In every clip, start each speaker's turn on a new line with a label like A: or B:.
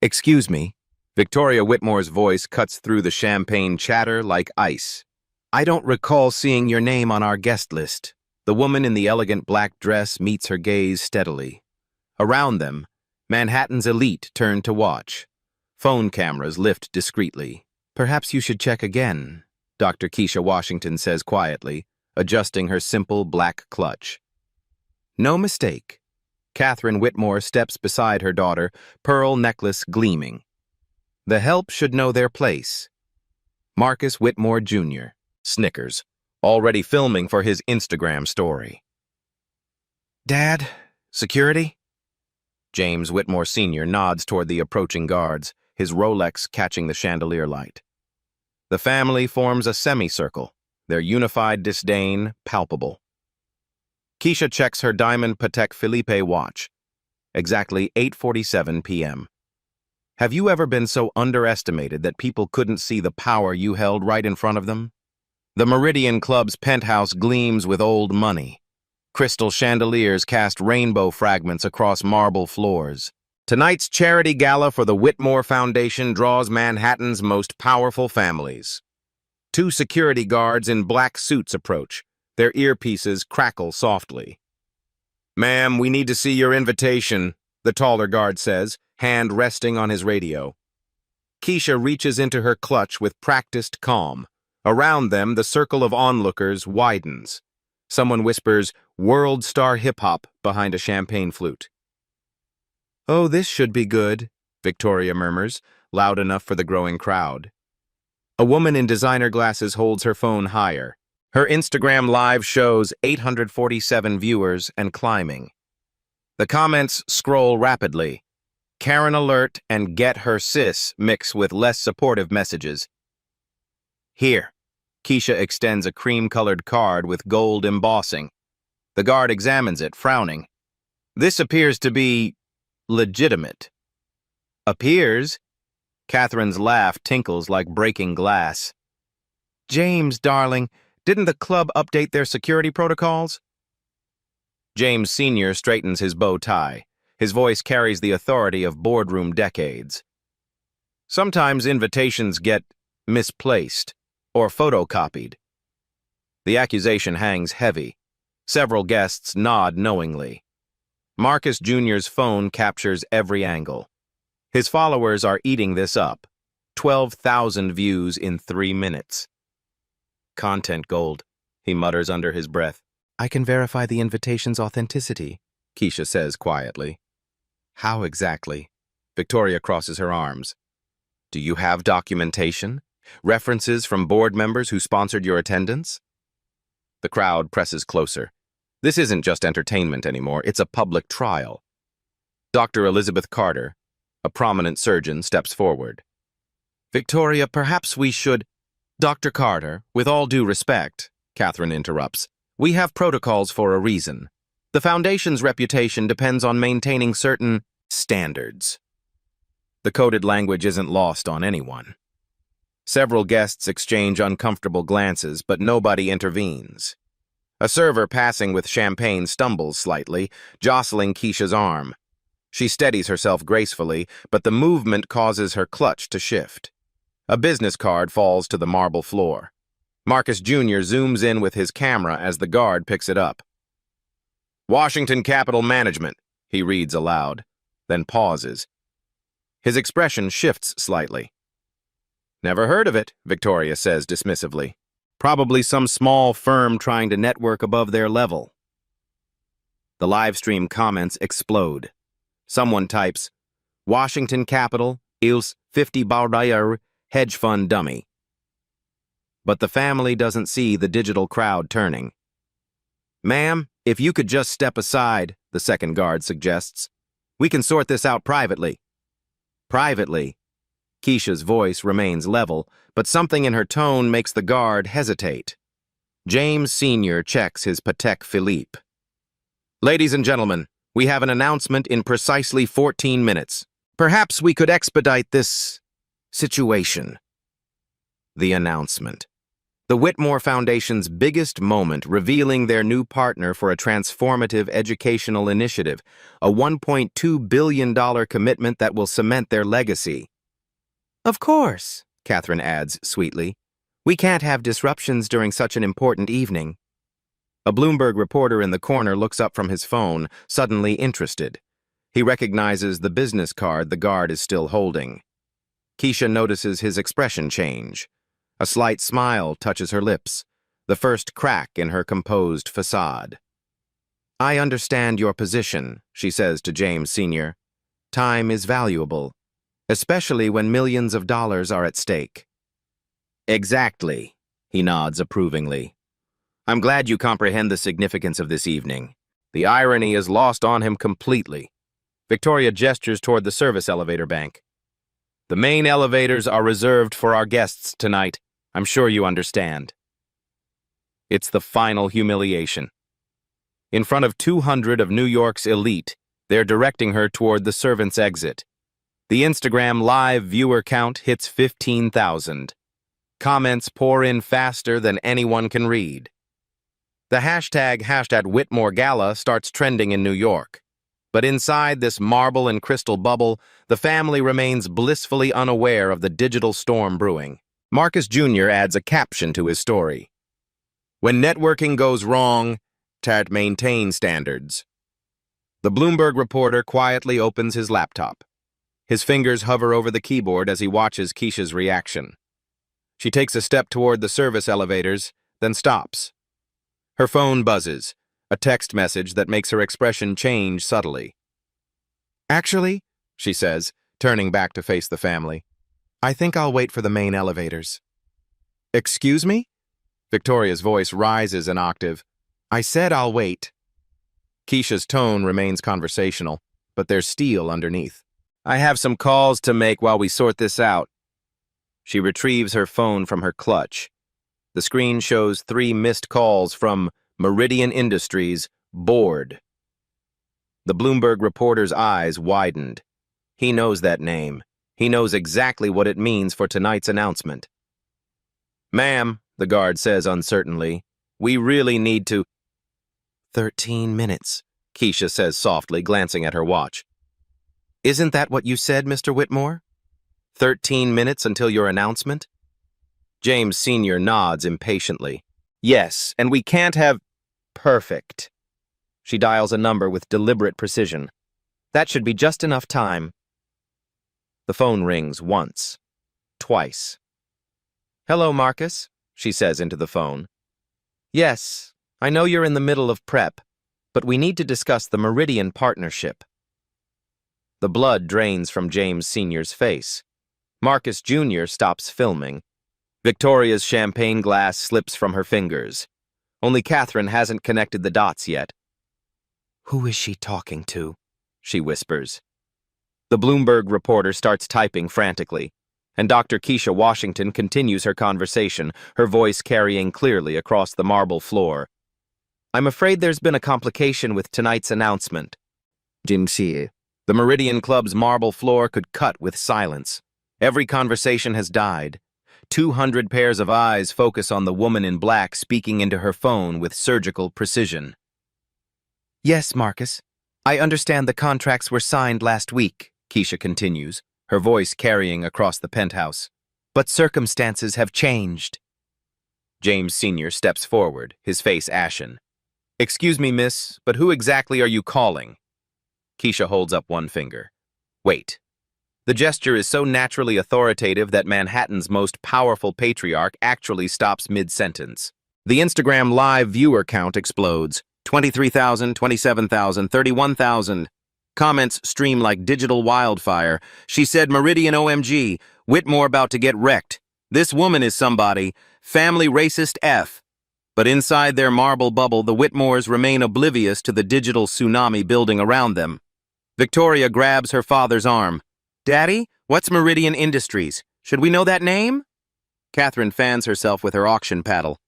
A: Excuse me. Victoria Whitmore's voice cuts through the champagne chatter like ice. I don't recall seeing your name on our guest list. The woman in the elegant black dress meets her gaze steadily. Around them, Manhattan's elite turn to watch. Phone cameras lift discreetly. Perhaps you should check again, Dr. Keisha Washington says quietly, adjusting her simple black clutch. No mistake. Catherine Whitmore steps beside her daughter, pearl necklace gleaming. The help should know their place. Marcus Whitmore, Jr., snickers, already filming for his Instagram story. Dad, security? James Whitmore Sr. nods toward the approaching guards, his Rolex catching the chandelier light. The family forms a semicircle, their unified disdain palpable. Keisha checks her diamond Patek Philippe watch. Exactly 8:47 p.m. Have you ever been so underestimated that people couldn't see the power you held right in front of them? The Meridian Club's penthouse gleams with old money. Crystal chandeliers cast rainbow fragments across marble floors. Tonight's charity gala for the Whitmore Foundation draws Manhattan's most powerful families. Two security guards in black suits approach. Their earpieces crackle softly. Ma'am, we need to see your invitation, the taller guard says, hand resting on his radio. Keisha reaches into her clutch with practiced calm. Around them, the circle of onlookers widens. Someone whispers, "World star hip-hop," behind a champagne flute. Oh, this should be good, Victoria murmurs, loud enough for the growing crowd. A woman in designer glasses holds her phone higher. Her Instagram Live shows 847 viewers and climbing. The comments scroll rapidly. Karen alert and get her sis mix with less supportive messages. Here, Keisha extends a cream-colored card with gold embossing. The guard examines it, frowning. This appears to be legitimate. Appears? Catherine's laugh tinkles like breaking glass. James, darling, didn't the club update their security protocols? James Sr. straightens his bow tie. His voice carries the authority of boardroom decades. Sometimes invitations get misplaced or photocopied. The accusation hangs heavy. Several guests nod knowingly. Marcus Jr.'s phone captures every angle. His followers are eating this up. 12,000 views in 3 minutes. Content gold, he mutters under his breath. I can verify the invitation's authenticity, Keisha says quietly. How exactly? Victoria crosses her arms. Do you have documentation? References from board members who sponsored your attendance? The crowd presses closer. This isn't just entertainment anymore, it's a public trial. Dr. Elizabeth Carter, a prominent surgeon, steps forward. Victoria, perhaps we should... Dr. Carter, with all due respect, Catherine interrupts, we have protocols for a reason. The Foundation's reputation depends on maintaining certain standards. The coded language isn't lost on anyone. Several guests exchange uncomfortable glances, but nobody intervenes. A server passing with champagne stumbles slightly, jostling Keisha's arm. She steadies herself gracefully, but the movement causes her clutch to shift. A business card falls to the marble floor. Marcus Jr. zooms in with his camera as the guard picks it up. Washington Capital Management, he reads aloud, then pauses. His expression shifts slightly. Never heard of it, Victoria says dismissively. Probably some small firm trying to network above their level. The live stream comments explode. Someone types, Washington Capital, ils 50 Baudelaire, hedge fund dummy. But the family doesn't see the digital crowd turning. Ma'am, if you could just step aside, the second guard suggests. We can sort this out privately. Privately? Keisha's voice remains level, but something in her tone makes the guard hesitate. James Sr. checks his Patek Philippe. Ladies and gentlemen, we have an announcement in precisely 14 minutes. Perhaps we could expedite this situation. The announcement. The Whitmore Foundation's biggest moment, revealing their new partner for a transformative educational initiative, a $1.2 billion commitment that will cement their legacy. Of course, Catherine adds sweetly. We can't have disruptions during such an important evening. A Bloomberg reporter in the corner looks up from his phone, suddenly interested. He recognizes the business card the guard is still holding. Keisha notices his expression change. A slight smile touches her lips, the first crack in her composed facade. I understand your position, she says to James Sr. Time is valuable, especially when millions of dollars are at stake. Exactly, he nods approvingly. I'm glad you comprehend the significance of this evening. The irony is lost on him completely. Victoria gestures toward the service elevator bank. The main elevators are reserved for our guests tonight. I'm sure you understand. It's the final humiliation. In front of 200 of New York's elite, they're directing her toward the servants' exit. The Instagram live viewer count hits 15,000. Comments pour in faster than anyone can read. The hashtag Whitmore Gala starts trending in New York. But inside this marble and crystal bubble, the family remains blissfully unaware of the digital storm brewing. Marcus Jr. adds a caption to his story. When networking goes wrong, maintain standards. The Bloomberg reporter quietly opens his laptop. His fingers hover over the keyboard as he watches Keisha's reaction. She takes a step toward the service elevators, then stops. Her phone buzzes, a text message that makes her expression change subtly. Actually, she says, turning back to face the family, I think I'll wait for the main elevators. Excuse me? Victoria's voice rises an octave. I said I'll wait. Keisha's tone remains conversational, but there's steel underneath. I have some calls to make while we sort this out. She retrieves her phone from her clutch. The screen shows 3 missed calls from Meridian Industries, board. The Bloomberg reporter's eyes widened. He knows that name. He knows exactly what it means for tonight's announcement. Ma'am, the guard says uncertainly, we really need to... 13 minutes, Keisha says softly, glancing at her watch. Isn't that what you said, Mr. Whitmore? 13 minutes until your announcement? James Sr. nods impatiently. Yes, and we can't have... Perfect. She dials a number with deliberate precision. That should be just enough time. The phone rings once, twice. Hello, Marcus, she says into the phone. Yes, I know you're in the middle of prep, but we need to discuss the Meridian partnership. The blood drains from James Sr.'s face. Marcus Jr. stops filming. Victoria's champagne glass slips from her fingers. Only Catherine hasn't connected the dots yet. Who is she talking to? She whispers. The Bloomberg reporter starts typing frantically, and Dr. Keisha Washington continues her conversation, her voice carrying clearly across the marble floor. I'm afraid there's been a complication with tonight's announcement. The Meridian Club's marble floor could cut with silence. Every conversation has died. 200 pairs of eyes focus on the woman in black speaking into her phone with surgical precision. Yes, Marcus. I understand the contracts were signed last week, Keisha continues, her voice carrying across the penthouse. But circumstances have changed. James Sr. steps forward, his face ashen. Excuse me, miss, but who exactly are you calling? Keisha holds up one finger. Wait. The gesture is so naturally authoritative that Manhattan's most powerful patriarch actually stops mid-sentence. The Instagram live viewer count explodes. 23,000, 27,000, 31,000. Comments stream like digital wildfire. She said, Meridian OMG, Whitmore about to get wrecked. This woman is somebody. Family racist F. But inside their marble bubble, the Whitmores remain oblivious to the digital tsunami building around them. Victoria grabs her father's arm. Daddy, what's Meridian Industries? Should we know that name? Catherine fans herself with her auction paddle.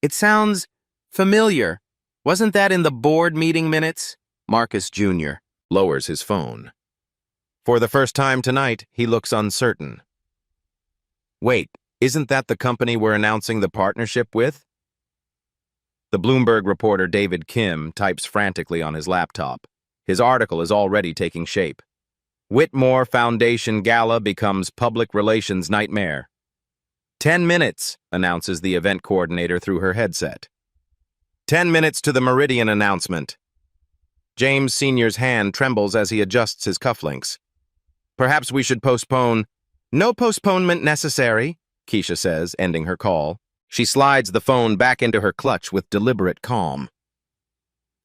A: It sounds familiar. Wasn't that in the board meeting minutes? Marcus Jr. lowers his phone. For the first time tonight, he looks uncertain. Wait, Isn't that the company we're announcing the partnership with? The Bloomberg reporter David Kim types frantically on his laptop. His article is already taking shape. Whitmore Foundation Gala becomes public relations nightmare. 10 minutes, announces the event coordinator through her headset. 10 minutes to the Meridian announcement. James Sr.'s hand trembles as he adjusts his cufflinks. Perhaps we should postpone. No postponement necessary, Keisha says, ending her call. She slides the phone back into her clutch with deliberate calm.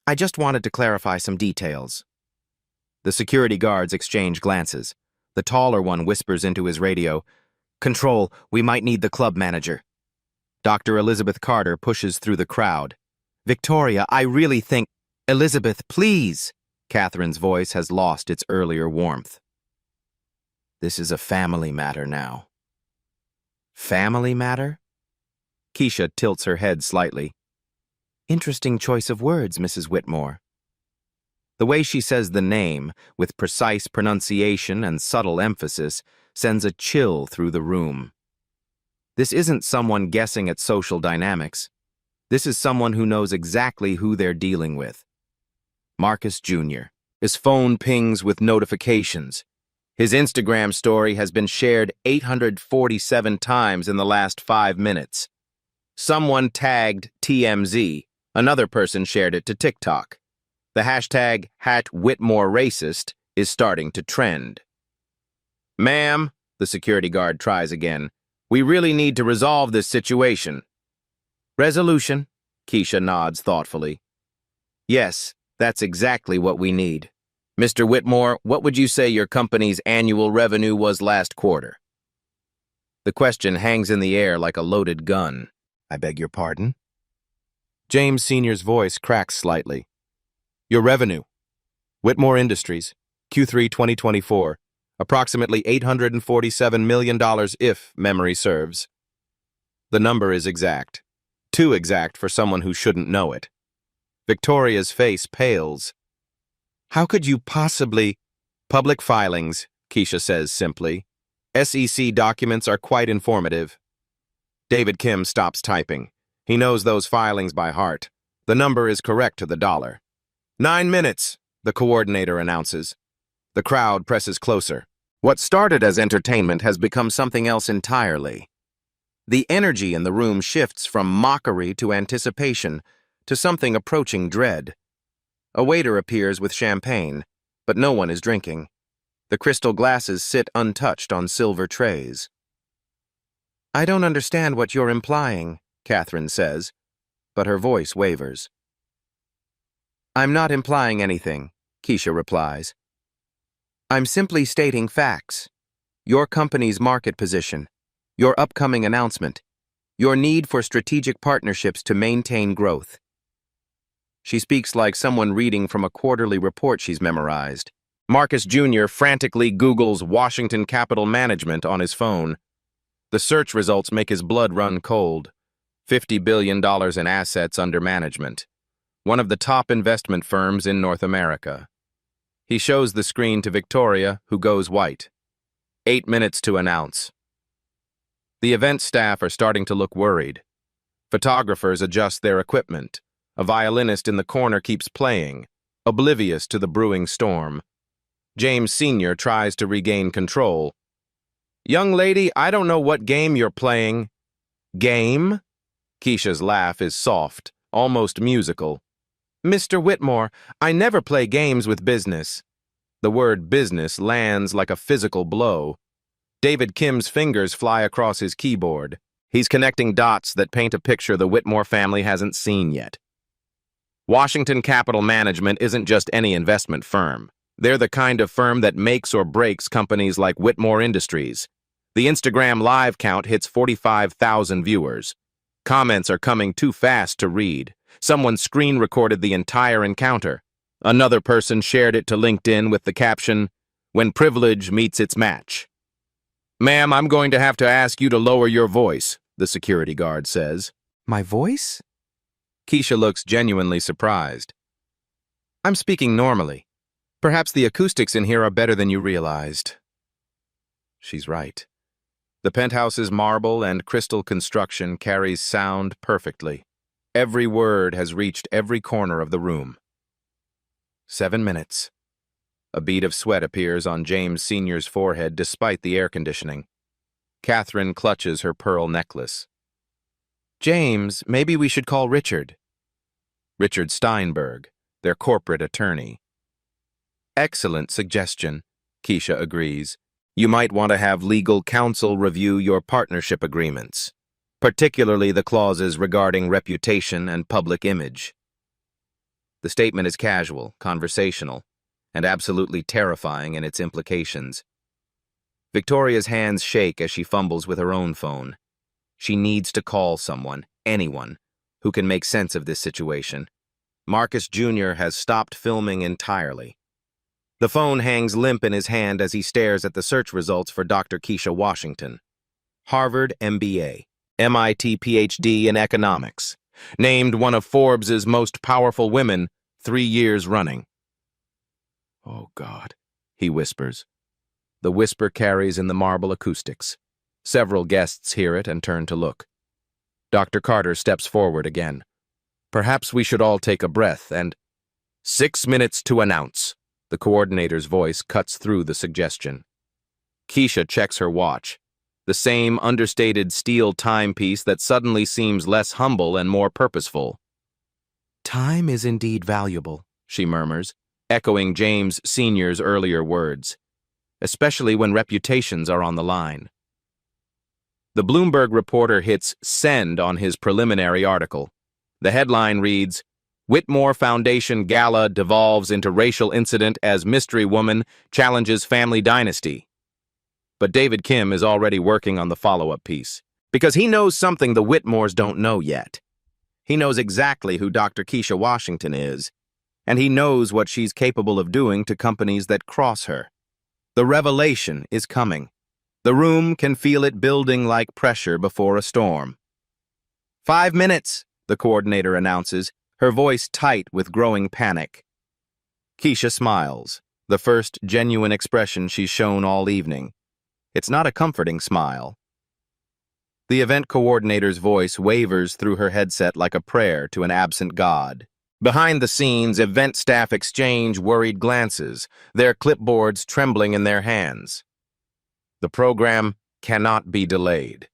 A: I just wanted to clarify some details. The security guards exchange glances. The taller one whispers into his radio, Control, we might need the club manager. Dr. Elizabeth Carter pushes through the crowd. Victoria, I really think... Elizabeth, please! Catherine's voice has lost its earlier warmth. This is a family matter now. Family matter? Keisha tilts her head slightly. Interesting choice of words, Mrs. Whitmore. The way she says the name, with precise pronunciation and subtle emphasis, sends a chill through the room. This isn't someone guessing at social dynamics. This is someone who knows exactly who they're dealing with. Marcus Jr. His phone pings with notifications. His Instagram story has been shared 847 times in the last 5 minutes. Someone tagged TMZ. Another person shared it to TikTok. The hashtag #WhitmoreRacist is starting to trend. Ma'am, the security guard tries again, we really need to resolve this situation. Resolution, Keisha nods thoughtfully. Yes, that's exactly what we need. Mr. Whitmore, what would you say your company's annual revenue was last quarter? The question hangs in the air like a loaded gun. I beg your pardon? James Sr.'s voice cracks slightly. Your revenue. Whitmore Industries, Q3 2024, approximately $847 million if memory serves. The number is exact. Too exact for someone who shouldn't know it. Victoria's face pales. How could you possibly... Public filings, Keisha says simply. SEC documents are quite informative. David Kim stops typing. He knows those filings by heart. The number is correct to the dollar. 9 minutes, the coordinator announces. The crowd presses closer. What started as entertainment has become something else entirely. The energy in the room shifts from mockery to anticipation to something approaching dread. A waiter appears with champagne, but no one is drinking. The crystal glasses sit untouched on silver trays. I don't understand what you're implying, Catherine says, but her voice wavers. I'm not implying anything, Keisha replies. I'm simply stating facts. Your company's market position, your upcoming announcement, your need for strategic partnerships to maintain growth. She speaks like someone reading from a quarterly report she's memorized. Marcus Jr. frantically Googles Washington Capital Management on his phone. The search results make his blood run cold. $50 billion in assets under management. One of the top investment firms in North America. He shows the screen to Victoria, who goes white. 8 minutes to announce. The event staff are starting to look worried. Photographers adjust their equipment. A violinist in the corner keeps playing, oblivious to the brewing storm. James Sr. tries to regain control. Young lady, I don't know what game you're playing. Game? Keisha's laugh is soft, almost musical. Mr. Whitmore, I never play games with business. The word business lands like a physical blow. David Kim's fingers fly across his keyboard. He's connecting dots that paint a picture the Whitmore family hasn't seen yet. Washington Capital Management isn't just any investment firm. They're the kind of firm that makes or breaks companies like Whitmore Industries. The Instagram live count hits 45,000 viewers. Comments are coming too fast to read. Someone screen recorded the entire encounter. Another person shared it to LinkedIn with the caption, "When privilege meets its match." Ma'am, I'm going to have to ask you to lower your voice, the security guard says. My voice? Keisha looks genuinely surprised. I'm speaking normally. Perhaps the acoustics in here are better than you realized. She's right. The penthouse's marble and crystal construction carries sound perfectly. Every word has reached every corner of the room. 7 minutes. A bead of sweat appears on James Sr.'s forehead despite the air conditioning. Catherine clutches her pearl necklace. James, maybe we should call Richard. Richard Steinberg, their corporate attorney. Excellent suggestion, Keisha agrees. You might want to have legal counsel review your partnership agreements, particularly the clauses regarding reputation and public image. The statement is casual, conversational, and absolutely terrifying in its implications. Victoria's hands shake as she fumbles with her own phone. She needs to call someone, anyone, who can make sense of this situation. Marcus Jr. has stopped filming entirely. The phone hangs limp in his hand as he stares at the search results for Dr. Keisha Washington. Harvard MBA, MIT PhD in economics, named one of Forbes's most powerful women 3 years running. Oh, God, he whispers. The whisper carries in the marble acoustics. Several guests hear it and turn to look. Dr. Carter steps forward again. Perhaps we should all take a breath and— 6 minutes to announce. The coordinator's voice cuts through the suggestion. Keisha checks her watch, the same understated steel timepiece that suddenly seems less humble and more purposeful. Time is indeed valuable, she murmurs, echoing James Sr.'s earlier words, especially when reputations are on the line. The Bloomberg reporter hits send on his preliminary article. The headline reads, Whitmore Foundation Gala devolves into racial incident as mystery woman challenges family dynasty. But David Kim is already working on the follow-up piece, because he knows something the Whitmores don't know yet. He knows exactly who Dr. Keisha Washington is, and he knows what she's capable of doing to companies that cross her. The revelation is coming. The room can feel it building like pressure before a storm. 5 minutes, the coordinator announces, her voice tight with growing panic. Keisha smiles, the first genuine expression she's shown all evening. It's not a comforting smile. The event coordinator's voice wavers through her headset like a prayer to an absent god. Behind the scenes, event staff exchange worried glances, their clipboards trembling in their hands. The program cannot be delayed.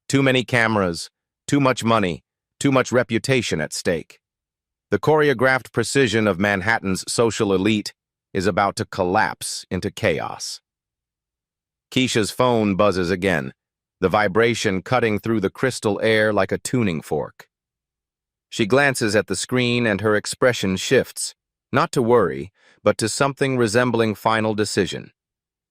A: Too many cameras, too much money, too much reputation at stake. The choreographed precision of Manhattan's social elite is about to collapse into chaos. Keisha's phone buzzes again, the vibration cutting through the crystal air like a tuning fork. She glances at the screen and her expression shifts, not to worry, but to something resembling final decision,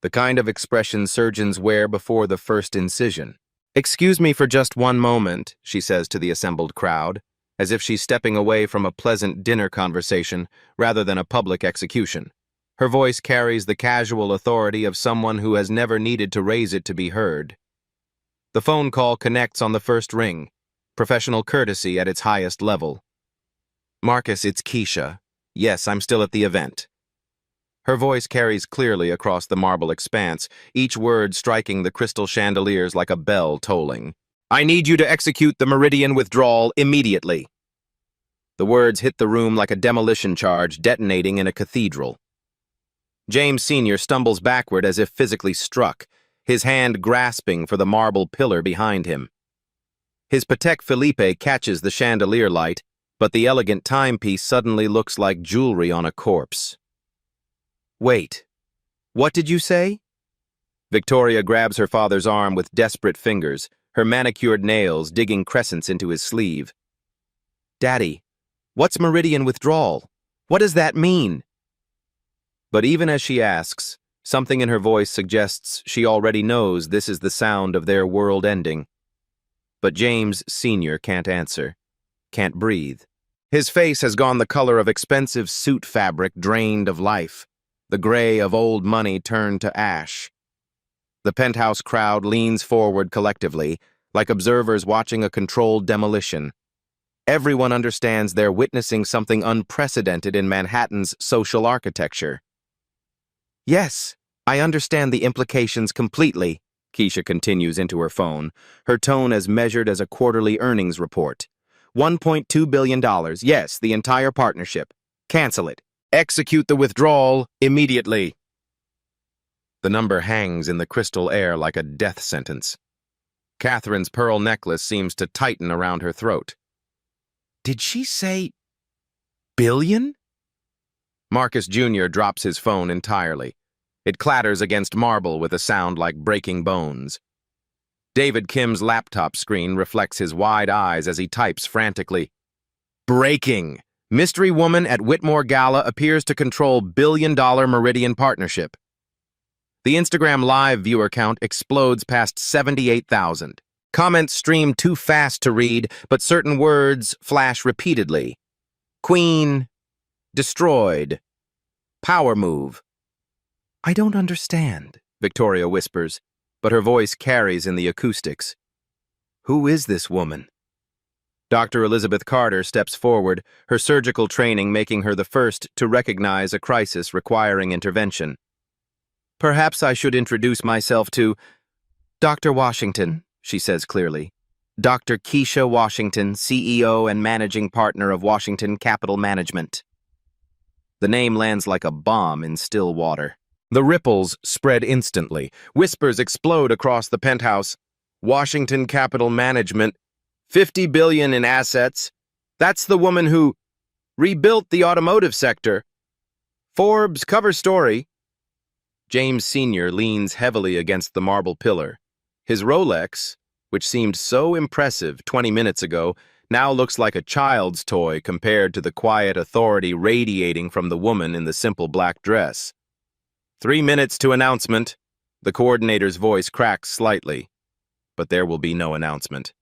A: the kind of expression surgeons wear before the first incision. Excuse me for just one moment, she says to the assembled crowd, as if she's stepping away from a pleasant dinner conversation rather than a public execution. Her voice carries the casual authority of someone who has never needed to raise it to be heard. The phone call connects on the first ring, professional courtesy at its highest level. Marcus, it's Keisha. Yes, I'm still at the event. Her voice carries clearly across the marble expanse, each word striking the crystal chandeliers like a bell tolling. I need you to execute the Meridian withdrawal immediately. The words hit the room like a demolition charge detonating in a cathedral. James Sr. stumbles backward as if physically struck, his hand grasping for the marble pillar behind him. His Patek Philippe catches the chandelier light, but the elegant timepiece suddenly looks like jewelry on a corpse. Wait, what did you say? Victoria grabs her father's arm with desperate fingers, her manicured nails digging crescents into his sleeve. Daddy, what's Meridian withdrawal? What does that mean? But even as she asks, something in her voice suggests she already knows this is the sound of their world ending. But James Sr. can't answer, can't breathe. His face has gone the color of expensive suit fabric drained of life, the gray of old money turned to ash. The penthouse crowd leans forward collectively, like observers watching a controlled demolition. Everyone understands they're witnessing something unprecedented in Manhattan's social architecture. Yes, I understand the implications completely, Keisha continues into her phone, her tone as measured as a quarterly earnings report. $1.2 billion. Yes, the entire partnership. Cancel it. Execute the withdrawal immediately. The number hangs in the crystal air like a death sentence. Catherine's pearl necklace seems to tighten around her throat. Did she say billion? Marcus Jr. drops his phone entirely. It clatters against marble with a sound like breaking bones. David Kim's laptop screen reflects his wide eyes as he types frantically. Breaking! Mystery woman at Whitmore Gala appears to control billion-dollar Meridian partnership. The Instagram Live viewer count explodes past 78,000. Comments stream too fast to read, but certain words flash repeatedly. Queen. Destroyed. Power move. I don't understand, Victoria whispers, but her voice carries in the acoustics. Who is this woman? Dr. Elizabeth Carter steps forward, her surgical training making her the first to recognize a crisis requiring intervention. Perhaps I should introduce myself to Dr. Washington, she says clearly. Dr. Keisha Washington, CEO and managing partner of Washington Capital Management. The name lands like a bomb in still water. The ripples spread instantly. Whispers explode across the penthouse. Washington Capital Management, $50 billion in assets. That's the woman who rebuilt the automotive sector. Forbes cover story. James Sr. leans heavily against the marble pillar. His Rolex, which seemed so impressive 20 minutes ago, now looks like a child's toy compared to the quiet authority radiating from the woman in the simple black dress. 3 minutes to announcement. The coordinator's voice cracks slightly, but there will be no announcement.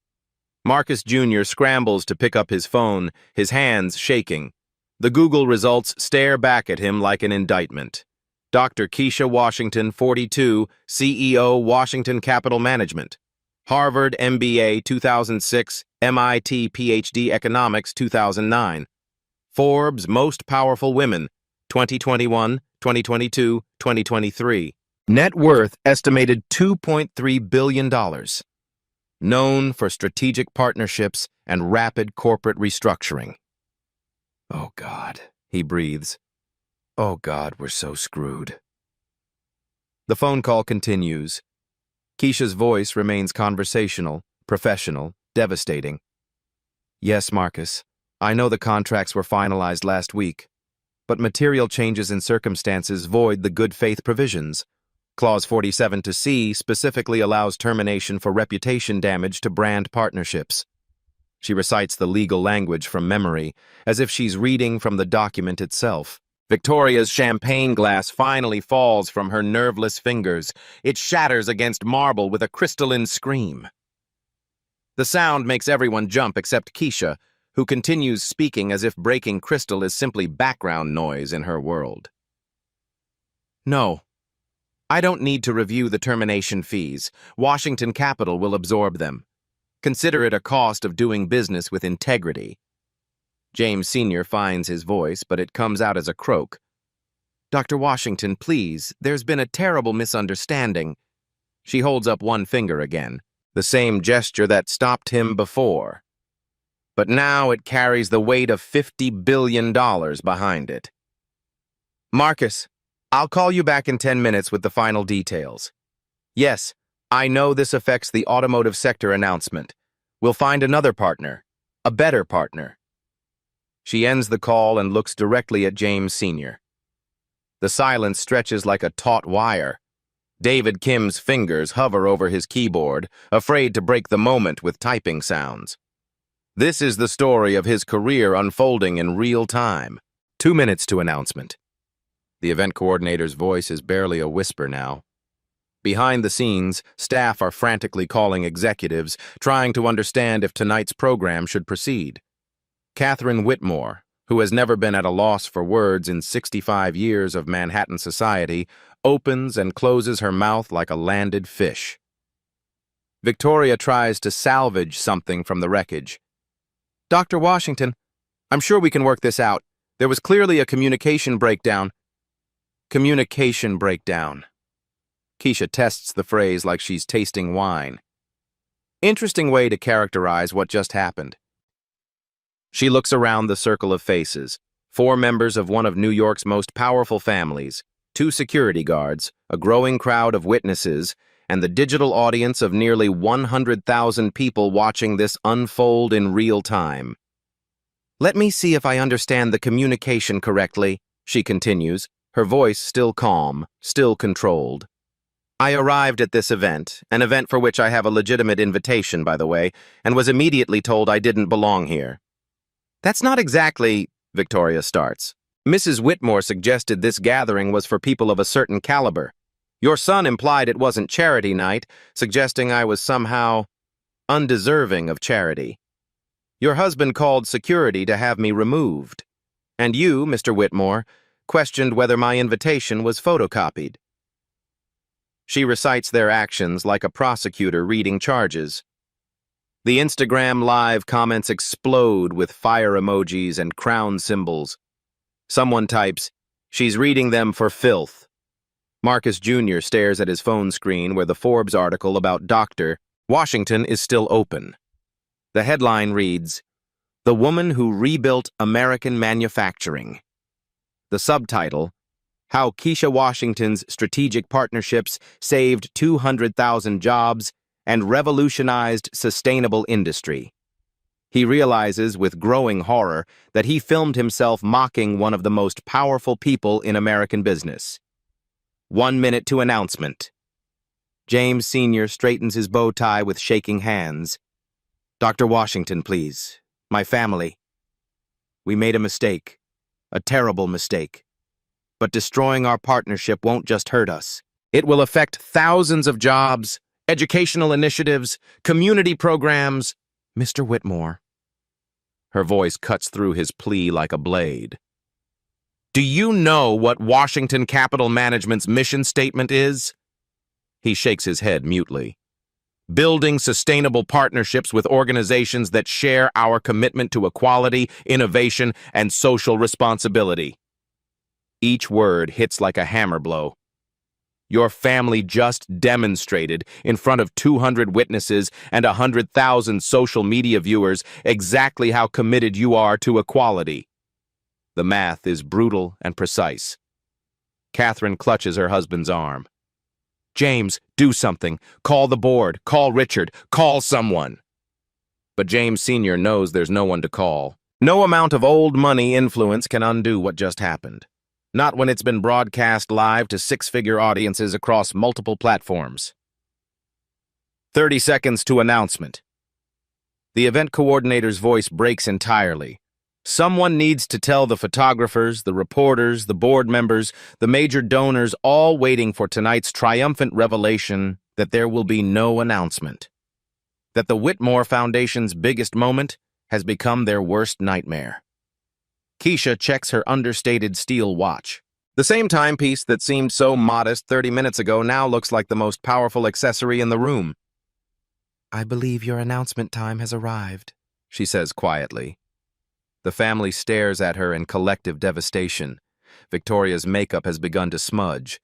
A: Marcus Jr. scrambles to pick up his phone, his hands shaking. The Google results stare back at him like an indictment. Dr. Keisha Washington, 42, CEO, Washington Capital Management. Harvard MBA 2006, MIT PhD Economics 2009. Forbes Most Powerful Women 2021, 2022, 2023. Net worth estimated $2.3 billion. Known for strategic partnerships and rapid corporate restructuring. Oh God, he breathes. Oh God, we're so screwed. The phone call continues. Keisha's voice remains conversational, professional, devastating. Yes, Marcus, I know the contracts were finalized last week, but material changes in circumstances void the good faith provisions. Clause 47(c) specifically allows termination for reputation damage to brand partnerships. She recites the legal language from memory, as if she's reading from the document itself. Victoria's champagne glass finally falls from her nerveless fingers. It shatters against marble with a crystalline scream. The sound makes everyone jump except Keisha, who continues speaking as if breaking crystal is simply background noise in her world. No. I don't need to review the termination fees. Washington Capital will absorb them. Consider it a cost of doing business with integrity. James Sr. finds his voice, but it comes out as a croak. Dr. Washington, please, there's been a terrible misunderstanding. She holds up one finger again, the same gesture that stopped him before. But now it carries the weight of $50 billion behind it. Marcus, I'll call you back in 10 minutes with the final details. Yes, I know this affects the automotive sector announcement. We'll find another partner, a better partner. She ends the call and looks directly at James Sr. The silence stretches like a taut wire. David Kim's fingers hover over his keyboard, afraid to break the moment with typing sounds. This is the story of his career unfolding in real time. 2 minutes to announcement. The event coordinator's voice is barely a whisper now. Behind the scenes, staff are frantically calling executives, trying to understand if tonight's program should proceed. Catherine Whitmore, who has never been at a loss for words in 65 years of Manhattan society, opens and closes her mouth like a landed fish. Victoria tries to salvage something from the wreckage. Dr. Washington, I'm sure we can work this out. There was clearly a communication breakdown. Communication breakdown. Keisha tests the phrase like she's tasting wine. Interesting way to characterize what just happened. She looks around the circle of faces. 4 members of one of New York's most powerful families, 2 security guards, a growing crowd of witnesses, and the digital audience of nearly 100,000 people watching this unfold in real time. Let me see if I understand the communication correctly, she continues, her voice still calm, still controlled. I arrived at this event, an event for which I have a legitimate invitation, by the way, and was immediately told I didn't belong here. That's not exactly, Victoria starts. Mrs. Whitmore suggested this gathering was for people of a certain caliber. Your son implied it wasn't charity night, suggesting I was somehow undeserving of charity. Your husband called security to have me removed. And you, Mr. Whitmore, questioned whether my invitation was photocopied. She recites their actions like a prosecutor reading charges. The Instagram Live comments explode with fire emojis and crown symbols. Someone types, "She's reading them for filth." Marcus Jr. stares at his phone screen where the Forbes article about Dr. Washington is still open. The headline reads, "The Woman Who Rebuilt American Manufacturing." The subtitle, "How Keisha Washington's Strategic Partnerships Saved 200,000 Jobs and Revolutionized Sustainable Industry." He realizes with growing horror that he filmed himself mocking one of the most powerful people in American business. 1 minute to announcement. James Sr. straightens his bow tie with shaking hands. "Dr. Washington, please. My family. We made a mistake. A terrible mistake. But destroying our partnership won't just hurt us. It will affect thousands of jobs, educational initiatives, community programs." Mr. Whitmore. Her voice cuts through his plea like a blade. "Do you know what Washington Capital Management's mission statement is?" He shakes his head mutely. "Building sustainable partnerships with organizations that share our commitment to equality, innovation, and social responsibility." Each word hits like a hammer blow. Your family just demonstrated in front of 200 witnesses and 100,000 social media viewers exactly how committed you are to equality. The math is brutal and precise. Catherine clutches her husband's arm. "James, do something. Call the board. Call Richard. Call someone." But James Sr. knows there's no one to call. No amount of old money influence can undo what just happened. Not when it's been broadcast live to 6-figure audiences across multiple platforms. 30 seconds to announcement. The event coordinator's voice breaks entirely. Someone needs to tell the photographers, the reporters, the board members, the major donors, all waiting for tonight's triumphant revelation that there will be no announcement. That the Whitmore Foundation's biggest moment has become their worst nightmare. Keisha checks her understated steel watch. The same timepiece that seemed so modest 30 minutes ago now looks like the most powerful accessory in the room. "I believe your announcement time has arrived," she says quietly. The family stares at her in collective devastation. Victoria's makeup has begun to smudge.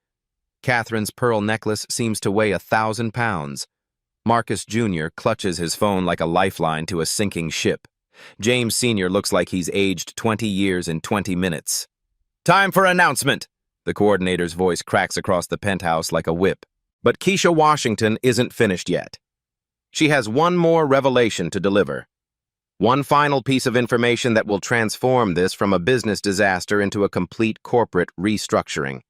A: Catherine's pearl necklace seems to weigh 1,000 pounds. Marcus Jr. clutches his phone like a lifeline to a sinking ship. James Sr. looks like he's aged 20 years in 20 minutes. "Time for announcement!" The coordinator's voice cracks across the penthouse like a whip. But Keisha Washington isn't finished yet. She has one more revelation to deliver. One final piece of information that will transform this from a business disaster into a complete corporate restructuring.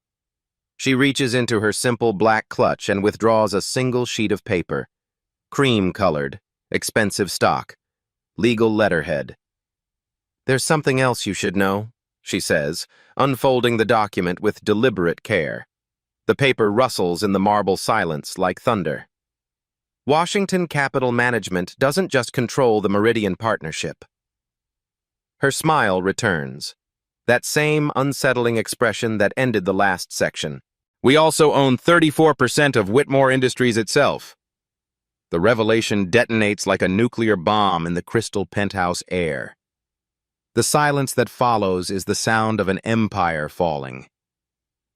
A: She reaches into her simple black clutch and withdraws a single sheet of paper. Cream-colored, expensive stock, legal letterhead. "There's something else you should know," she says, unfolding the document with deliberate care. The paper rustles in the marble silence like thunder. Washington Capital Management doesn't just control the Meridian Partnership. Her smile returns, that same unsettling expression that ended the last section. "We also own 34% of Whitmore Industries itself." The revelation detonates like a nuclear bomb in the crystal penthouse air. The silence that follows is the sound of an empire falling.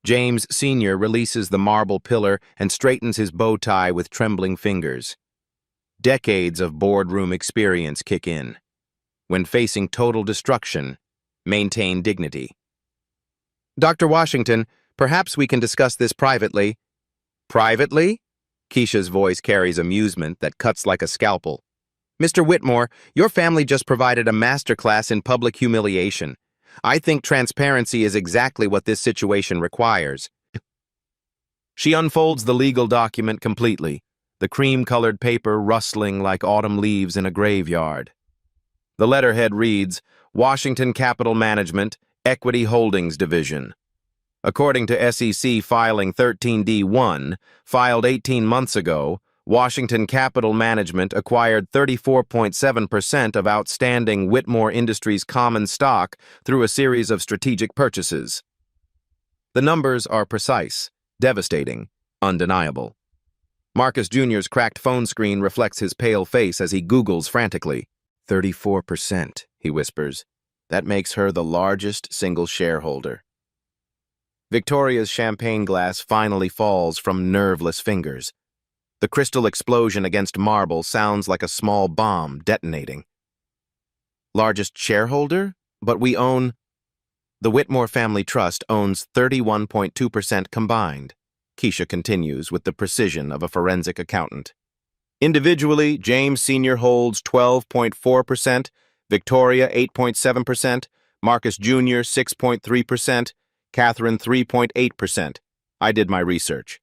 A: James Sr. releases the marble pillar and straightens his bow tie with trembling fingers. Decades of boardroom experience kick in. When facing total destruction, maintain dignity. Dr. Washington, perhaps we can discuss this privately. Privately? Keisha's voice carries amusement that cuts like a scalpel. Mr. Whitmore, your family just provided a masterclass in public humiliation. I think transparency is exactly what this situation requires. She unfolds the legal document completely, the cream-colored paper rustling like autumn leaves in a graveyard. The letterhead reads, Washington Capital Management, Equity Holdings Division. According to SEC Filing 13D1, filed 18 months ago, Washington Capital Management acquired 34.7% of outstanding Whitmore Industries common stock through a series of strategic purchases. The numbers are precise, devastating, undeniable. Marcus Jr.'s cracked phone screen reflects his pale face as he Googles frantically. 34%, he whispers. That makes her the largest single shareholder. Victoria's champagne glass finally falls from nerveless fingers. The crystal explosion against marble sounds like a small bomb detonating. Largest shareholder? But we own... The Whitmore Family Trust owns 31.2% combined, Keisha continues with the precision of a forensic accountant. Individually, James Sr. holds 12.4%, Victoria 8.7%, Marcus Jr. 6.3%, Catherine 3.8%. I did my research.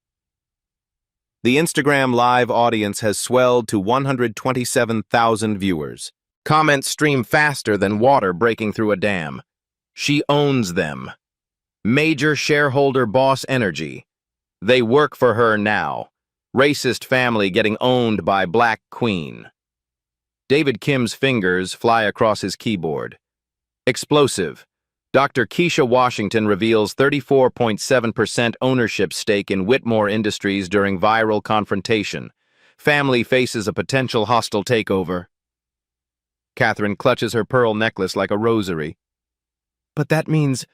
A: The Instagram Live audience has swelled to 127,000 viewers. Comments stream faster than water breaking through a dam. She owns them. Major shareholder Boss Energy. They work for her now. Racist family getting owned by Black Queen. David Kim's fingers fly across his keyboard. Explosive. Dr. Keisha Washington reveals 34.7% ownership stake in Whitmore Industries during viral confrontation. Family faces a potential hostile takeover. Catherine clutches her pearl necklace like a rosary. But that means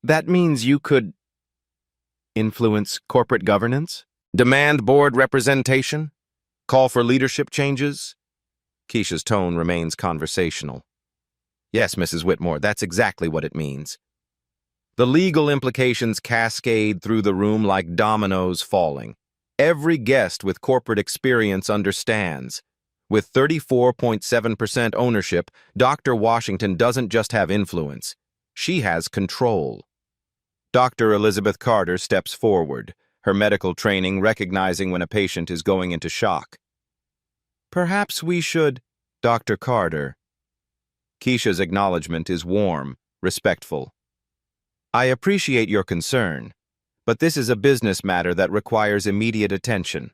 A: you could influence corporate governance? Demand board representation? Call for leadership changes? Keisha's tone remains conversational. Yes, Mrs. Whitmore, that's exactly what it means. The legal implications cascade through the room like dominoes falling. Every guest with corporate experience understands. With 34.7% ownership, Dr. Washington doesn't just have influence. She has control. Dr. Elizabeth Carter steps forward, her medical training recognizing when a patient is going into shock. Perhaps we should, Dr. Carter. Keisha's acknowledgement is warm, respectful. I appreciate your concern, but this is a business matter that requires immediate attention.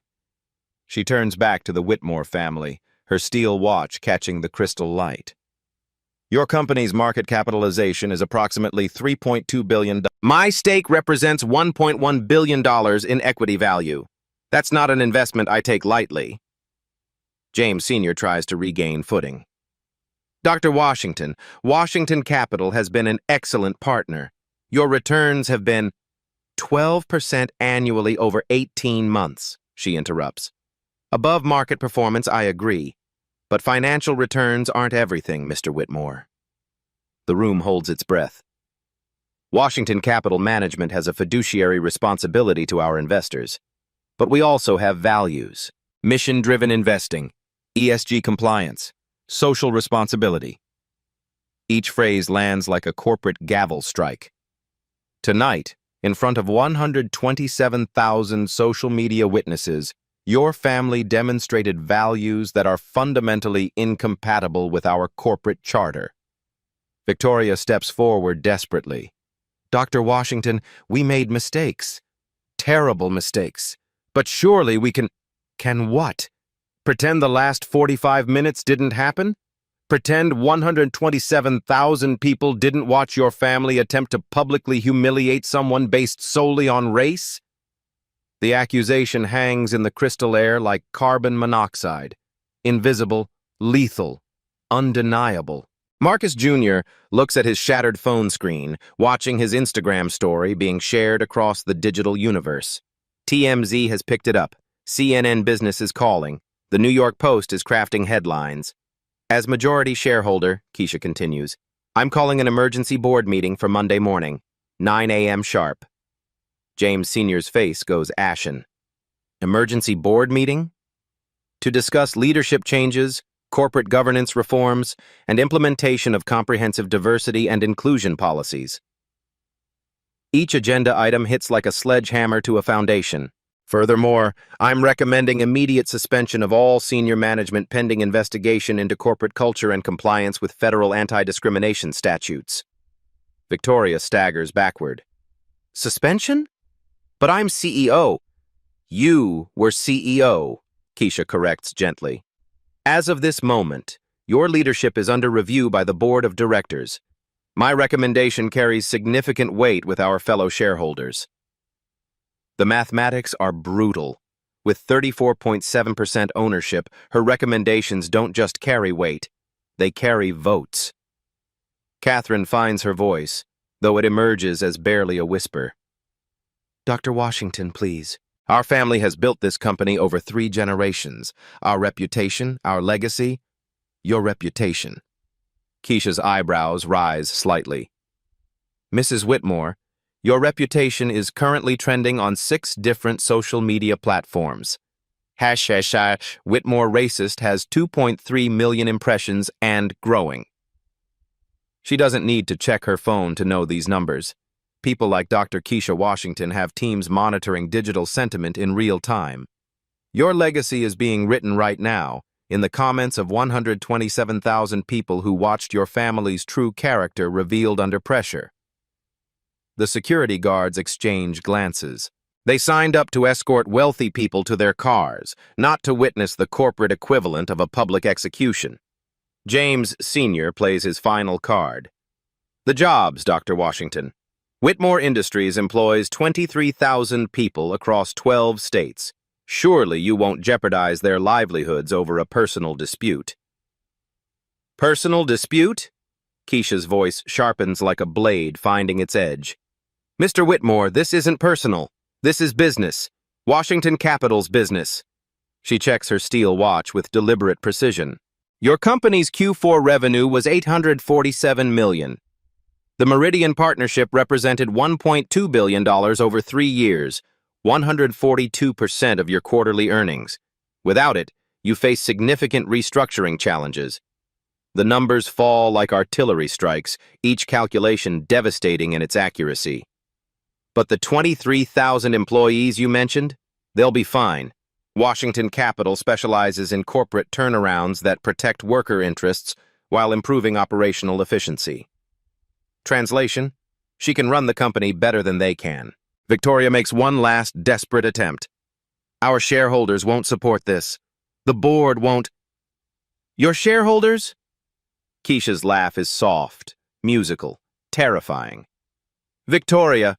A: She turns back to the Whitmore family, her steel watch catching the crystal light. Your company's market capitalization is approximately $3.2 billion. My stake represents $1.1 billion in equity value. That's not an investment I take lightly. James Sr. tries to regain footing. Dr. Washington, Washington Capital has been an excellent partner. Your returns have been 12% annually over 18 months, she interrupts. Above market performance, I agree. But financial returns aren't everything, Mr. Whitmore. The room holds its breath. Washington Capital Management has a fiduciary responsibility to our investors. But we also have values, mission-driven investing, ESG compliance, social responsibility. Each phrase lands like a corporate gavel strike. Tonight, in front of 127,000 social media witnesses, your family demonstrated values that are fundamentally incompatible with our corporate charter. Victoria steps forward desperately. Dr. Washington, we made mistakes. Terrible mistakes. But surely we can... Can what? Pretend the last 45 minutes didn't happen? Pretend 127,000 people didn't watch your family attempt to publicly humiliate someone based solely on race? The accusation hangs in the crystal air like carbon monoxide. Invisible, lethal, undeniable. Marcus Jr. looks at his shattered phone screen, watching his Instagram story being shared across the digital universe. TMZ has picked it up. CNN Business is calling. The New York Post is crafting headlines. As majority shareholder, Keisha continues, I'm calling an emergency board meeting for Monday morning, 9 a.m. sharp. James Sr.'s face goes ashen. Emergency board meeting? To discuss leadership changes, corporate governance reforms, and implementation of comprehensive diversity and inclusion policies. Each agenda item hits like a sledgehammer to a foundation. Furthermore, I'm recommending immediate suspension of all senior management pending investigation into corporate culture and compliance with federal anti-discrimination statutes. Victoria staggers backward. Suspension? But I'm CEO. You were CEO, Keisha corrects gently. As of this moment, your leadership is under review by the board of directors. My recommendation carries significant weight with our fellow shareholders. The mathematics are brutal. With 34.7% ownership, her recommendations don't just carry weight, they carry votes. Catherine finds her voice, though it emerges as barely a whisper. Dr. Washington, please. Our family has built this company over 3 generations. Our reputation, our legacy, your reputation. Keisha's eyebrows rise slightly. Mrs. Whitmore, your reputation is currently trending on 6 different social media platforms. #Whitmore Racist has 2.3 million impressions and growing. She doesn't need to check her phone to know these numbers. People like Dr. Keisha Washington have teams monitoring digital sentiment in real time. Your legacy is being written right now in the comments of 127,000 people who watched your family's true character revealed under pressure. The security guards exchange glances. They signed up to escort wealthy people to their cars, not to witness the corporate equivalent of a public execution. James Sr. plays his final card. The jobs, Dr. Washington. Whitmore Industries employs 23,000 people across 12 states. Surely you won't jeopardize their livelihoods over a personal dispute. Personal dispute? Keisha's voice sharpens like a blade finding its edge. Mr. Whitmore, this isn't personal. This is business. Washington Capital's business. She checks her steel watch with deliberate precision. Your company's Q4 revenue was $847 million. The Meridian Partnership represented $1.2 billion over 3 years, 142% of your quarterly earnings. Without it, you face significant restructuring challenges. The numbers fall like artillery strikes, each calculation devastating in its accuracy. But the 23,000 employees you mentioned, they'll be fine. Washington Capital specializes in corporate turnarounds that protect worker interests while improving operational efficiency. Translation, she can run the company better than they can. Victoria makes one last desperate attempt. Our shareholders won't support this. The board won't. Your shareholders? Keisha's laugh is soft, musical, terrifying. Victoria,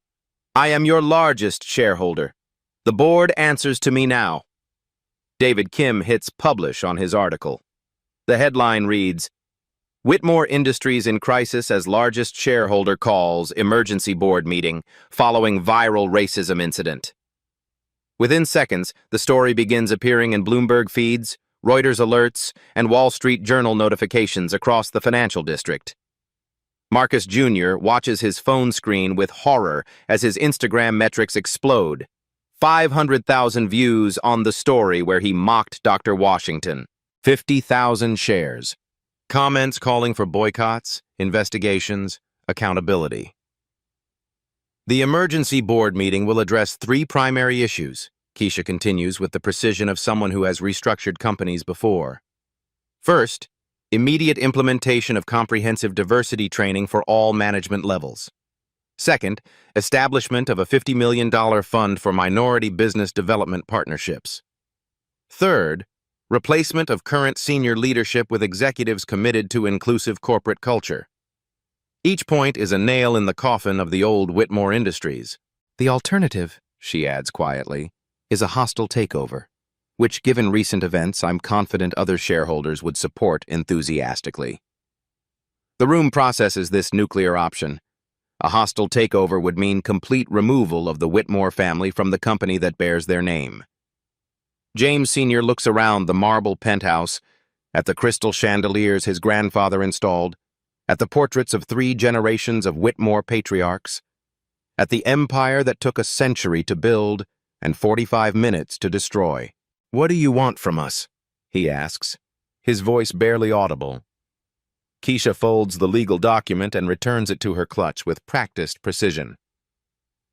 A: I am your largest shareholder. The board answers to me now. David Kim hits publish on his article. The headline reads, Whitmore Industries in crisis as largest shareholder calls emergency board meeting following viral racism incident. Within seconds, the story begins appearing in Bloomberg feeds, Reuters alerts, and Wall Street Journal notifications across the financial district. Marcus Jr. watches his phone screen with horror as his Instagram metrics explode. 500,000 views on the story where he mocked Dr. Washington. 50,000 shares. Comments calling for boycotts, investigations, accountability. The emergency board meeting will address 3 primary issues, Keisha continues with the precision of someone who has restructured companies before. First, immediate implementation of comprehensive diversity training for all management levels. Second, establishment of a $50 million fund for minority business development partnerships. Third, replacement of current senior leadership with executives committed to inclusive corporate culture. Each point is a nail in the coffin of the old Whitmore Industries. The alternative, she adds quietly, is a hostile takeover, which, given recent events, I'm confident other shareholders would support enthusiastically. The room processes this nuclear option. A hostile takeover would mean complete removal of the Whitmore family from the company that bears their name. James Sr. looks around the marble penthouse, at the crystal chandeliers his grandfather installed, at the portraits of 3 generations of Whitmore patriarchs, at the empire that took a century to build and 45 minutes to destroy. "What do you want from us?" he asks, his voice barely audible. Keisha folds the legal document and returns it to her clutch with practiced precision.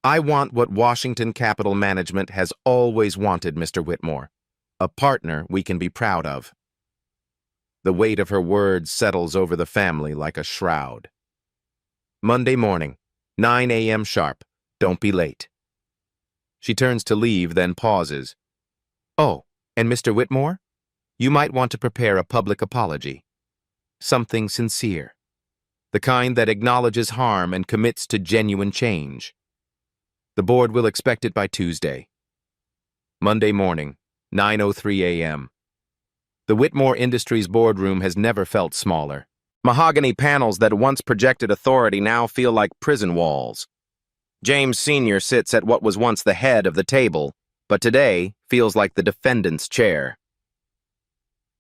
A: "I want what Washington Capital Management has always wanted, Mr. Whitmore. A partner we can be proud of." The weight of her words settles over the family like a shroud. "Monday morning, 9 a.m. sharp. Don't be late." She turns to leave, then pauses. "Oh, and Mr. Whitmore? You might want to prepare a public apology. Something sincere. The kind that acknowledges harm and commits to genuine change. The board will expect it by Tuesday." Monday morning, 9:03 a.m. The Whitmore Industries boardroom has never felt smaller. Mahogany panels that once projected authority now feel like prison walls. James Sr. sits at what was once the head of the table, but today feels like the defendant's chair.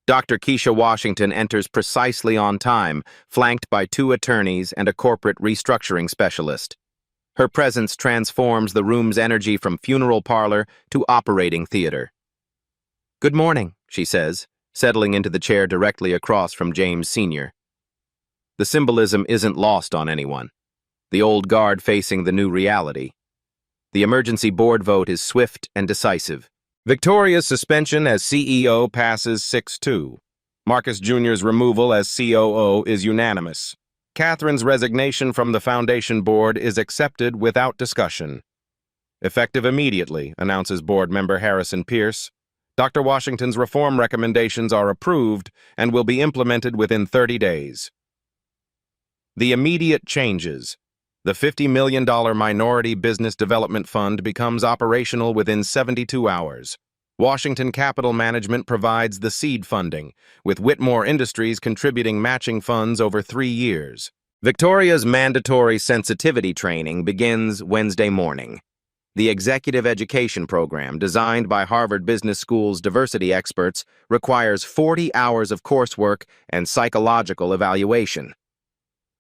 A: Dr. Keisha Washington enters precisely on time, flanked by 2 attorneys and a corporate restructuring specialist. Her presence transforms the room's energy from funeral parlor to operating theater. "Good morning," she says, settling into the chair directly across from James Sr. The symbolism isn't lost on anyone. The old guard facing the new reality. The emergency board vote is swift and decisive. Victoria's suspension as CEO passes 6-2. Marcus Jr.'s removal as COO is unanimous. Catherine's resignation from the foundation board is accepted without discussion. Effective immediately, announces board member Harrison Pierce. Dr. Washington's reform recommendations are approved and will be implemented within 30 days. The immediate changes. The $50 million Minority Business Development Fund becomes operational within 72 hours. Washington Capital Management provides the seed funding, with Whitmore Industries contributing matching funds over 3 years. Victoria's mandatory sensitivity training begins Wednesday morning. The executive education program, designed by Harvard Business School's diversity experts, requires 40 hours of coursework and psychological evaluation.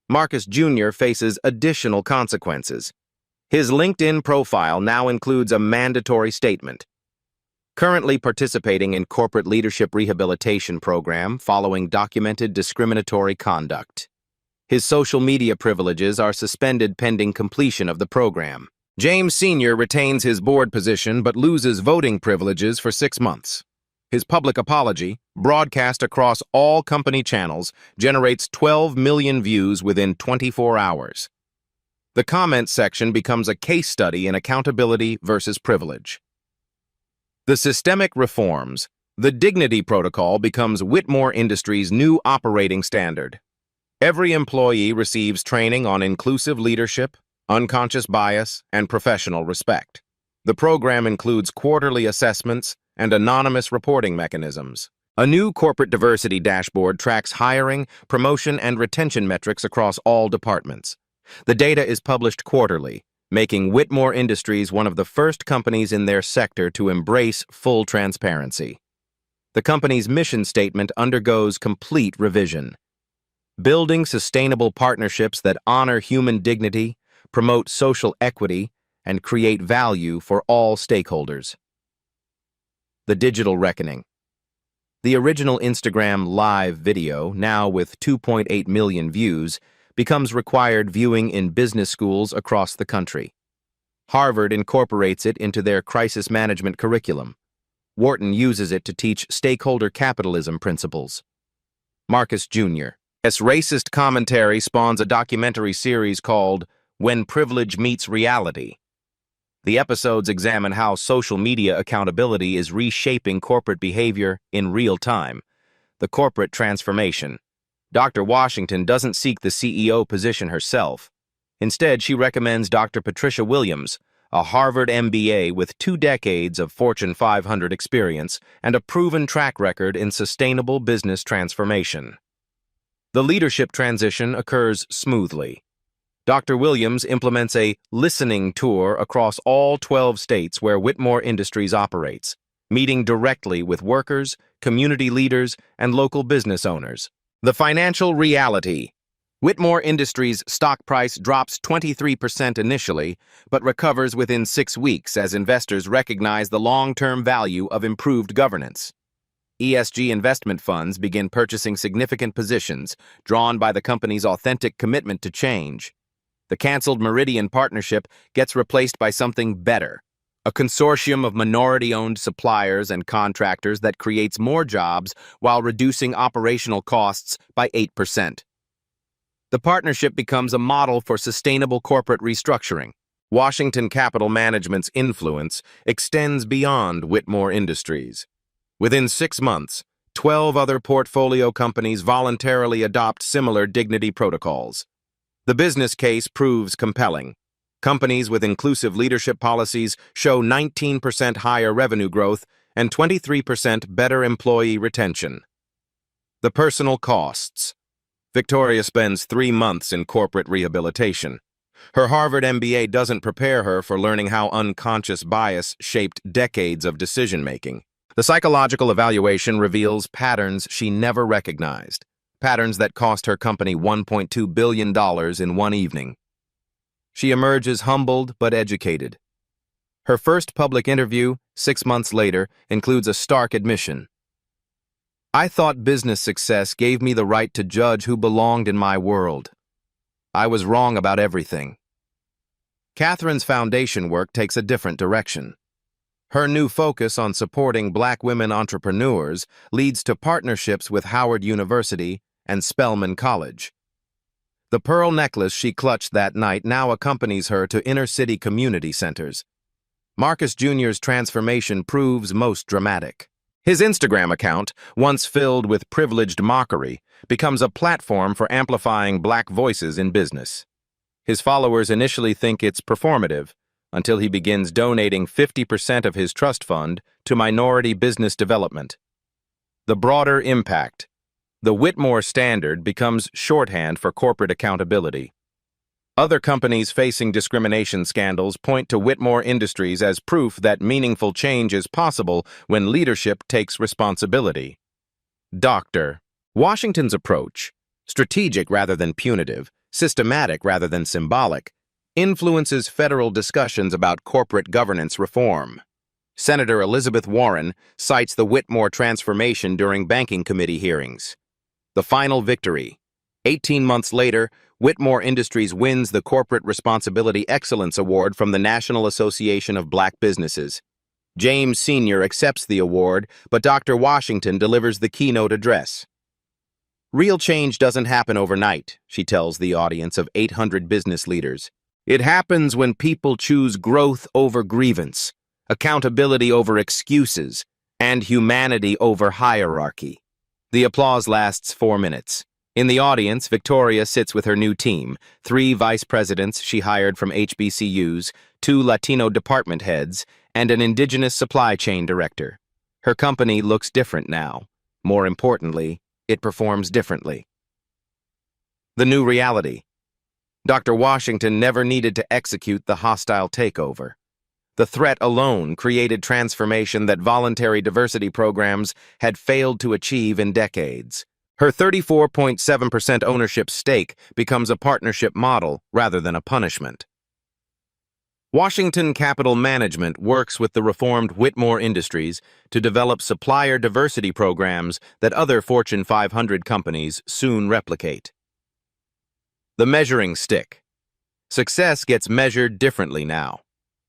A: Marcus Jr. faces additional consequences. His LinkedIn profile now includes a mandatory statement. Currently participating in corporate leadership rehabilitation program following documented discriminatory conduct. His social media privileges are suspended pending completion of the program. James Sr. retains his board position but loses voting privileges for 6 months. His public apology, broadcast across all company channels, generates 12 million views within 24 hours. The comments section becomes a case study in accountability versus privilege. The systemic reforms. The Dignity Protocol becomes Whitmore Industries' new operating standard. Every employee receives training on inclusive leadership, unconscious bias, and professional respect. The program includes quarterly assessments and anonymous reporting mechanisms. A new corporate diversity dashboard tracks hiring, promotion, and retention metrics across all departments. The data is published quarterly, making Whitmore Industries one of the first companies in their sector to embrace full transparency. The company's mission statement undergoes complete revision. Building sustainable partnerships that honor human dignity, promote social equity, and create value for all stakeholders. The digital reckoning. The original Instagram live video, now with 2.8 million views, becomes required viewing in business schools across the country. Harvard incorporates it into their crisis management curriculum. Wharton uses it to teach stakeholder capitalism principles. Marcus Jr. S. racist commentary spawns a documentary series called When Privilege Meets Reality. The episodes examine how social media accountability is reshaping corporate behavior in real time. The corporate transformation. Dr. Washington doesn't seek the CEO position herself. Instead, she recommends Dr. Patricia Williams, a Harvard MBA with 2 decades of Fortune 500 experience and a proven track record in sustainable business transformation. The leadership transition occurs smoothly. Dr. Williams implements a listening tour across all 12 states where Whitmore Industries operates, meeting directly with workers, community leaders, and local business owners. The financial reality. Whitmore Industries' stock price drops 23% initially, but recovers within 6 weeks as investors recognize the long-term value of improved governance. ESG investment funds begin purchasing significant positions, drawn by the company's authentic commitment to change. The canceled Meridian partnership gets replaced by something better, a consortium of minority-owned suppliers and contractors that creates more jobs while reducing operational costs by 8%. The partnership becomes a model for sustainable corporate restructuring. Washington Capital Management's influence extends beyond Whitmore Industries. Within 6 months, 12 other portfolio companies voluntarily adopt similar dignity protocols. The business case proves compelling. Companies with inclusive leadership policies show 19% higher revenue growth and 23% better employee retention. The personal costs. Victoria spends 3 months in corporate rehabilitation. Her Harvard MBA doesn't prepare her for learning how unconscious bias shaped decades of decision-making. The psychological evaluation reveals patterns she never recognized, patterns that cost her company $1.2 billion in one evening. She emerges humbled but educated. Her first public interview, 6 months later, includes a stark admission. I thought business success gave me the right to judge who belonged in my world. I was wrong about everything. Catherine's foundation work takes a different direction. Her new focus on supporting Black women entrepreneurs leads to partnerships with Howard University and Spelman College. The pearl necklace she clutched that night now accompanies her to inner-city community centers. Marcus Jr.'s transformation proves most dramatic. His Instagram account, once filled with privileged mockery, becomes a platform for amplifying Black voices in business. His followers initially think it's performative, until he begins donating 50% of his trust fund to minority business development. The broader impact. The Whitmore Standard becomes shorthand for corporate accountability. Other companies facing discrimination scandals point to Whitmore Industries as proof that meaningful change is possible when leadership takes responsibility. Dr. Washington's approach, strategic rather than punitive, systematic rather than symbolic, influences federal discussions about corporate governance reform. Senator Elizabeth Warren cites the Whitmore transformation during banking committee hearings. The final victory. 18 months later, Whitmore Industries wins the Corporate Responsibility Excellence Award from the National Association of Black Businesses. James Sr. accepts the award, but Dr. Washington delivers the keynote address. Real change doesn't happen overnight, she tells the audience of 800 business leaders. It happens when people choose growth over grievance, accountability over excuses, and humanity over hierarchy. The applause lasts 4 minutes. In the audience, Victoria sits with her new team, 3 vice presidents she hired from HBCUs, 2 Latino department heads, and an indigenous supply chain director. Her company looks different now. More importantly, it performs differently. The new reality. Dr. Washington never needed to execute the hostile takeover. The threat alone created transformation that voluntary diversity programs had failed to achieve in decades. Her 34.7% ownership stake becomes a partnership model rather than a punishment. Washington Capital Management works with the reformed Whitmore Industries to develop supplier diversity programs that other Fortune 500 companies soon replicate. The measuring stick. Success gets measured differently now.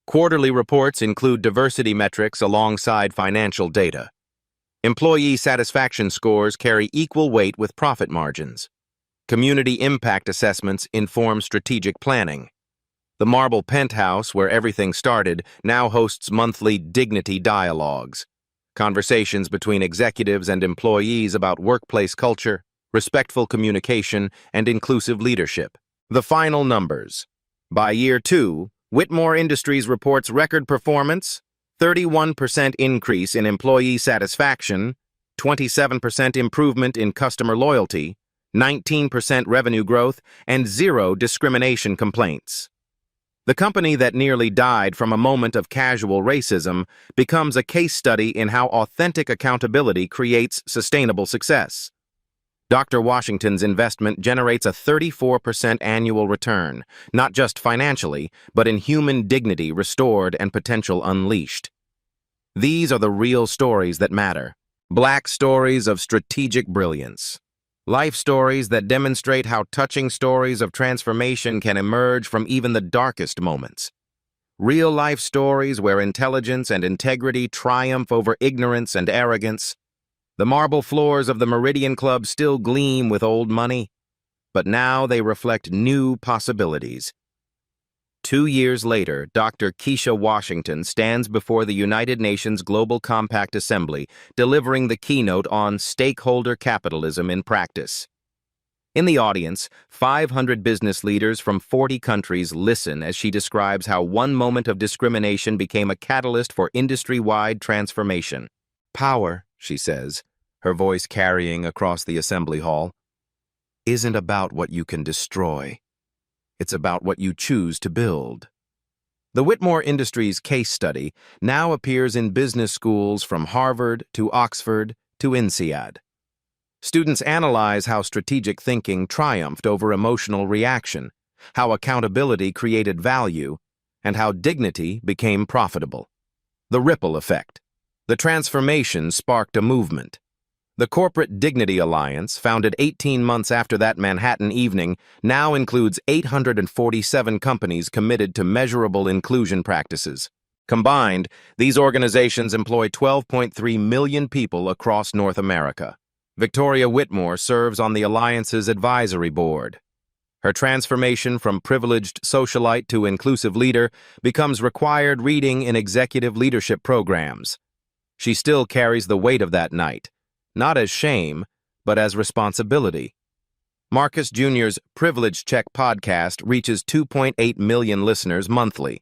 A: Quarterly reports include diversity metrics alongside financial data. Employee satisfaction scores carry equal weight with profit margins. Community impact assessments inform strategic planning. The marble penthouse, where everything started, now hosts monthly dignity dialogues, conversations between executives and employees about workplace culture, respectful communication, and inclusive leadership. The final numbers. By year 2, Whitmore Industries reports record performance, 31% increase in employee satisfaction, 27% improvement in customer loyalty, 19% revenue growth, and zero discrimination complaints. The company that nearly died from a moment of casual racism becomes a case study in how authentic accountability creates sustainable success. Dr. Washington's investment generates a 34% annual return, not just financially, but in human dignity restored and potential unleashed. These are the real stories that matter. Black stories of strategic brilliance. Life stories that demonstrate how touching stories of transformation can emerge from even the darkest moments. Real-life stories where intelligence and integrity triumph over ignorance and arrogance. The marble floors of the Meridian Club still gleam with old money, but now they reflect new possibilities. 2 years later, Dr. Keisha Washington stands before the United Nations Global Compact Assembly, delivering the keynote on stakeholder capitalism in practice. In the audience, 500 business leaders from 40 countries listen as she describes how one moment of discrimination became a catalyst for industry-wide transformation. Power, she says, her voice carrying across the assembly hall, isn't about what you can destroy. It's about what you choose to build. The Whitmore Industries case study now appears in business schools from Harvard to Oxford to INSEAD. Students analyze how strategic thinking triumphed over emotional reaction, how accountability created value, and how dignity became profitable. The ripple effect. The transformation sparked a movement. The Corporate Dignity Alliance, founded 18 months after that Manhattan evening, now includes 847 companies committed to measurable inclusion practices. Combined, these organizations employ 12.3 million people across North America. Victoria Whitmore serves on the Alliance's advisory board. Her transformation from privileged socialite to inclusive leader becomes required reading in executive leadership programs. She still carries the weight of that night. Not as shame, but as responsibility. Marcus Jr.'s Privilege Check podcast reaches 2.8 million listeners monthly.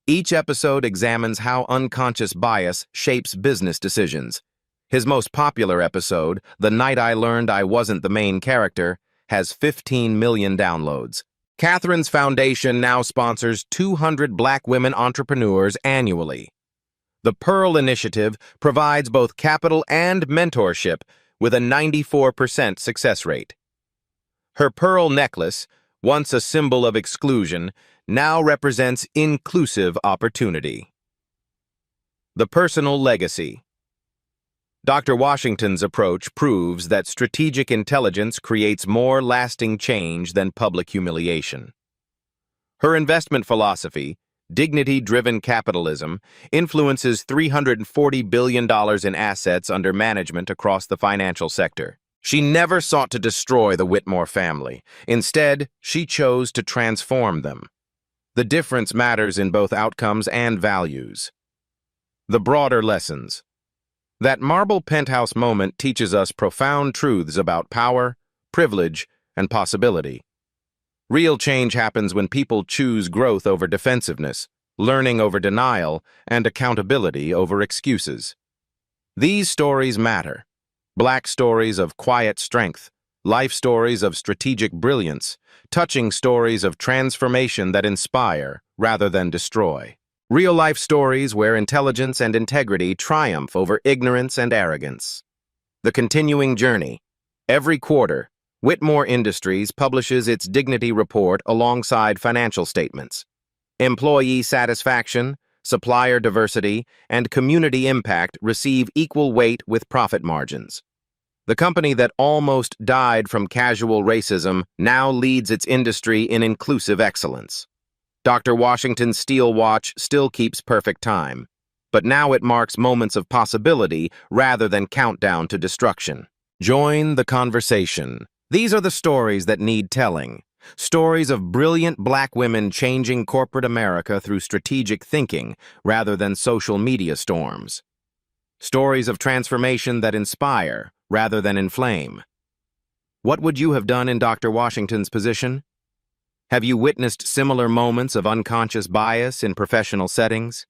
A: Each episode examines how unconscious bias shapes business decisions. His most popular episode, The Night I Learned I Wasn't the Main Character, has 15 million downloads. Catherine's Foundation now sponsors 200 Black women entrepreneurs annually. The Pearl Initiative provides both capital and mentorship with a 94% success rate. Her pearl necklace, once a symbol of exclusion, now represents inclusive opportunity. The personal legacy. Dr. Washington's approach proves that strategic intelligence creates more lasting change than public humiliation. Her investment philosophy, dignity-driven capitalism, influences $340 billion in assets under management across the financial sector. She never sought to destroy the Whitmore family. Instead, she chose to transform them. The difference matters in both outcomes and values. The broader lessons. That marble penthouse moment teaches us profound truths about power, privilege, and possibility. Real change happens when people choose growth over defensiveness, learning over denial, and accountability over excuses. These stories matter. Black stories of quiet strength, life stories of strategic brilliance, touching stories of transformation that inspire rather than destroy. Real-life stories where intelligence and integrity triumph over ignorance and arrogance. The continuing journey. Every quarter, Whitmore Industries publishes its Dignity Report alongside financial statements. Employee satisfaction, supplier diversity, and community impact receive equal weight with profit margins. The company that almost died from casual racism now leads its industry in inclusive excellence. Dr. Washington's steel watch still keeps perfect time, but now it marks moments of possibility rather than countdown to destruction. Join the conversation. These are the stories that need telling. Stories of brilliant Black women changing corporate America through strategic thinking rather than social media storms. Stories of transformation that inspire rather than inflame. What would you have done in Dr. Washington's position? Have you witnessed similar moments of unconscious bias in professional settings?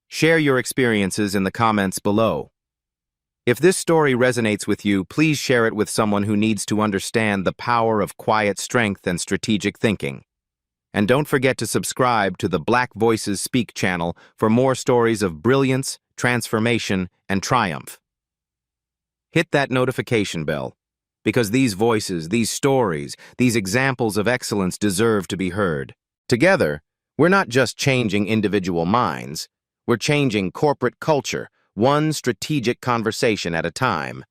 A: Share your experiences in the comments below. If this story resonates with you, please share it with someone who needs to understand the power of quiet strength and strategic thinking. And don't forget to subscribe to the Black Voices Speak channel for more stories of brilliance, transformation, and triumph. Hit that notification bell, because these voices, these stories, these examples of excellence deserve to be heard. Together, we're not just changing individual minds, we're changing corporate culture, one strategic conversation at a time.